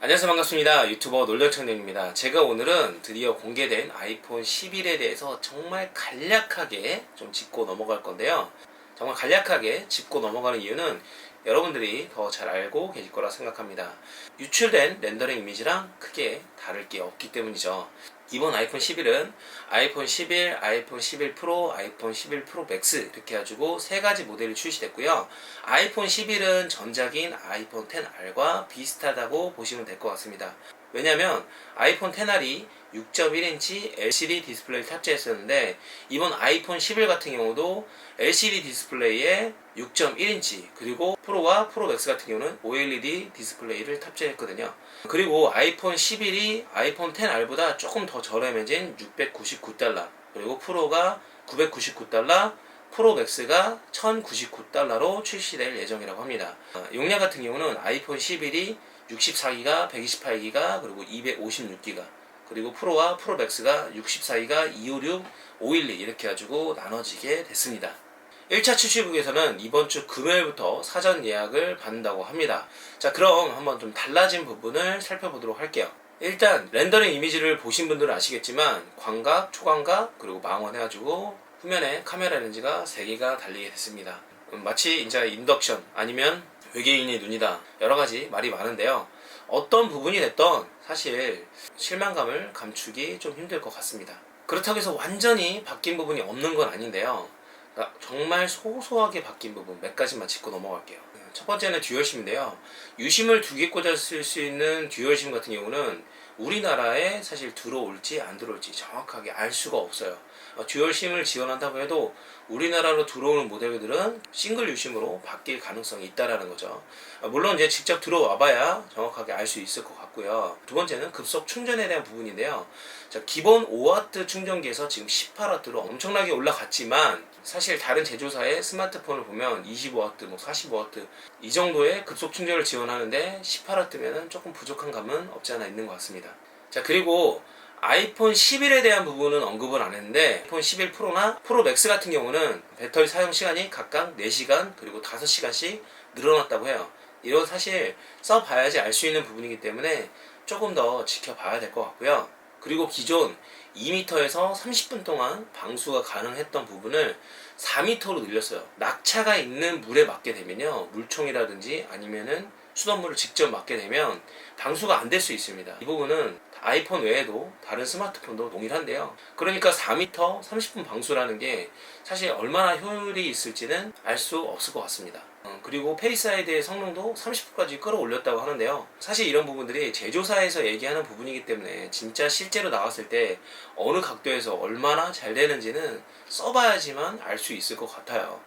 안녕하세요, 반갑습니다. 유튜버 놀력청년입니다. 제가 오늘은 드디어 공개된 아이폰 11에 대해서 정말 간략하게 좀 짚고 넘어갈 건데요. 정말 간략하게 짚고 넘어가는 이유는 여러분들이 더 잘 알고 계실 거라 생각합니다. 유출된 렌더링 이미지랑 크게 다를 게 없기 때문이죠. 이번 아이폰 11은 아이폰 11, 아이폰 11 프로, 아이폰 11 프로 맥스 이렇게 해가지고 세 가지 모델이 출시됐고요. 아이폰 11은 전작인 아이폰 XR과 비슷하다고 보시면 될 것 같습니다. 왜냐면 아이폰 XR이 6.1인치 LCD 디스플레이를 탑재했었는데 이번 아이폰 11 같은 경우도 LCD 디스플레이에 6.1인치 그리고 프로와 프로 맥스 같은 경우는 OLED 디스플레이를 탑재했거든요. 그리고 아이폰 11이 아이폰 XR보다 조금 더 저렴해진 699달러 그리고 프로가 999달러 프로 맥스가 1099달러로 출시될 예정이라고 합니다. 용량 같은 경우는 아이폰 11이 64기가, 128기가, 그리고 256기가 그리고 프로와 프로 맥스가 64기가, 256, 512 이렇게 가지고 나눠지게 됐습니다. 1차 출시국에서는 이번 주 금요일부터 사전 예약을 받는다고 합니다. 자, 그럼 한번 좀 달라진 부분을 살펴보도록 할게요. 일단 렌더링 이미지를 보신 분들은 아시겠지만 광각, 초광각, 그리고 망원 해가지고 후면에 카메라 렌즈가 3개가 달리게 됐습니다. 마치 이제 인덕션 아니면 외계인의 눈이다 여러가지 말이 많은데요. 어떤 부분이 됐던 사실 실망감을 감추기 좀 힘들 것 같습니다. 그렇다고 해서 완전히 바뀐 부분이 없는 건 아닌데요. 정말 소소하게 바뀐 부분 몇 가지만 짚고 넘어갈게요. 첫 번째는 듀얼심인데요. 유심을 2개 꽂아 쓸 수 있는 듀얼심 같은 경우는 우리나라에 사실 들어올지 안 들어올지 정확하게 알 수가 없어요. 듀얼심을 지원한다고 해도 우리나라로 들어오는 모델들은 싱글 유심으로 바뀔 가능성이 있다라는 거죠. 물론 이제 직접 들어와봐야 정확하게 알 수 있을 것 같고요. 두 번째는 급속 충전에 대한 부분인데요. 자, 기본 5W 충전기에서 지금 18W로 엄청나게 올라갔지만 사실 다른 제조사의 스마트폰을 보면 25W, 뭐 45W 이 정도의 급속 충전을 지원하는데 18W면은 조금 부족한 감은 없지 않아 있는 것 같습니다. 자, 그리고 아이폰 11에 대한 부분은 언급을 안 했는데 아이폰 11 프로나 프로 맥스 같은 경우는 배터리 사용 시간이 각각 4시간 그리고 5시간씩 늘어났다고 해요. 이거 사실 써봐야지 알 수 있는 부분이기 때문에 조금 더 지켜봐야 될 것 같고요. 그리고 기존 2m에서 30분 동안 방수가 가능했던 부분을 4m로 늘렸어요. 낙차가 있는 물에 맞게 되면요, 물총이라든지 아니면은 수돗물을 직접 맞게 되면 방수가 안 될 수 있습니다. 이 부분은 아이폰 외에도 다른 스마트폰도 동일한데요. 그러니까 4m 30분 방수라는 게 사실 얼마나 효율이 있을지는 알 수 없을 것 같습니다. 그리고 페이스 아이디의 성능도 30%까지 끌어올렸다고 하는데요. 사실 이런 부분들이 제조사에서 얘기하는 부분이기 때문에 진짜 실제로 나왔을 때 어느 각도에서 얼마나 잘 되는지는 써봐야지만 알 수 있을 것 같아요.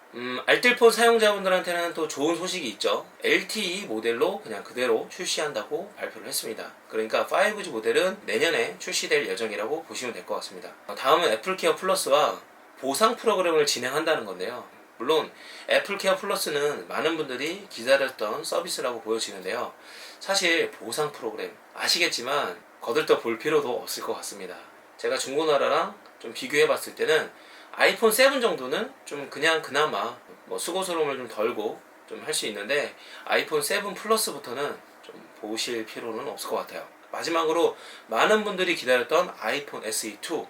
알뜰폰 사용자분들한테는 또 좋은 소식이 있죠. LTE 모델로 그냥 그대로 출시한다고 발표를 했습니다. 그러니까 5G 모델은 내년에 출시될 예정이라고 보시면 될 것 같습니다. 다음은 애플케어 플러스와 보상 프로그램을 진행한다는 건데요. 물론 애플케어 플러스는 많은 분들이 기다렸던 서비스라고 보여지는데요. 사실 보상 프로그램 아시겠지만 거들떠 볼 필요도 없을 것 같습니다. 제가 중고나라랑 좀 비교해 봤을 때는 아이폰 7 정도는 좀 그냥 그나마 뭐 수고스러움을 좀 덜고 좀 할 수 있는데 아이폰 7 플러스부터는 좀 보실 필요는 없을 것 같아요. 마지막으로 많은 분들이 기다렸던 아이폰 SE2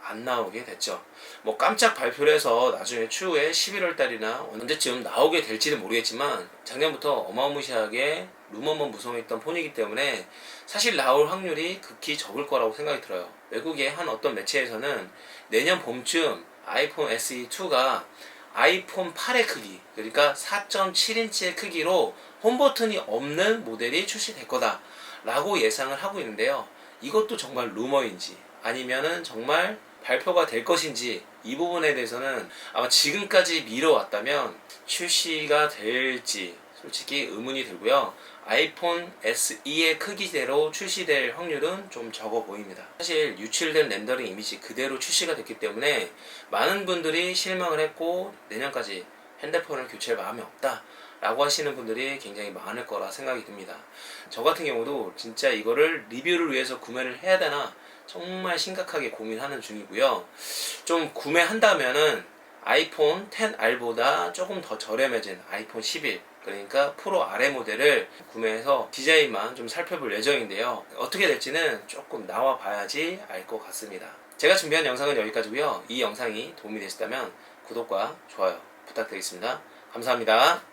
안 나오게 됐죠. 뭐 깜짝 발표를 해서 나중에 추후에 11월 달이나 언제쯤 나오게 될지는 모르겠지만 작년부터 어마무시하게 루머만 무성했던 폰이기 때문에 사실 나올 확률이 극히 적을 거라고 생각이 들어요. 외국의 한 어떤 매체에서는 내년 봄쯤 아이폰 SE2가 아이폰 8의 크기, 그러니까 4.7인치의 크기로 홈 버튼이 없는 모델이 출시될 거다 라고 예상을 하고 있는데요. 이것도 정말 루머인지 아니면은 정말 발표가 될 것인지 이 부분에 대해서는 아마 지금까지 미뤄왔다면 출시가 될지 솔직히 의문이 들고요. 아이폰 SE의 크기대로 출시될 확률은 좀 적어 보입니다. 사실 유출된 렌더링 이미지 그대로 출시가 됐기 때문에 많은 분들이 실망을 했고 내년까지 핸드폰을 교체할 마음이 없다 라고 하시는 분들이 굉장히 많을 거라 생각이 듭니다. 저 같은 경우도 진짜 이거를 리뷰를 위해서 구매를 해야 되나 정말 심각하게 고민하는 중이고요. 좀 구매한다면은 아이폰 XR보다 조금 더 저렴해진 아이폰 11 그러니까 프로 RA 모델을 구매해서 디자인만 좀 살펴볼 예정인데요. 어떻게 될지는 조금 나와 봐야지 알 것 같습니다. 제가 준비한 영상은 여기까지고요. 이 영상이 도움이 되셨다면 구독과 좋아요 부탁드리겠습니다. 감사합니다.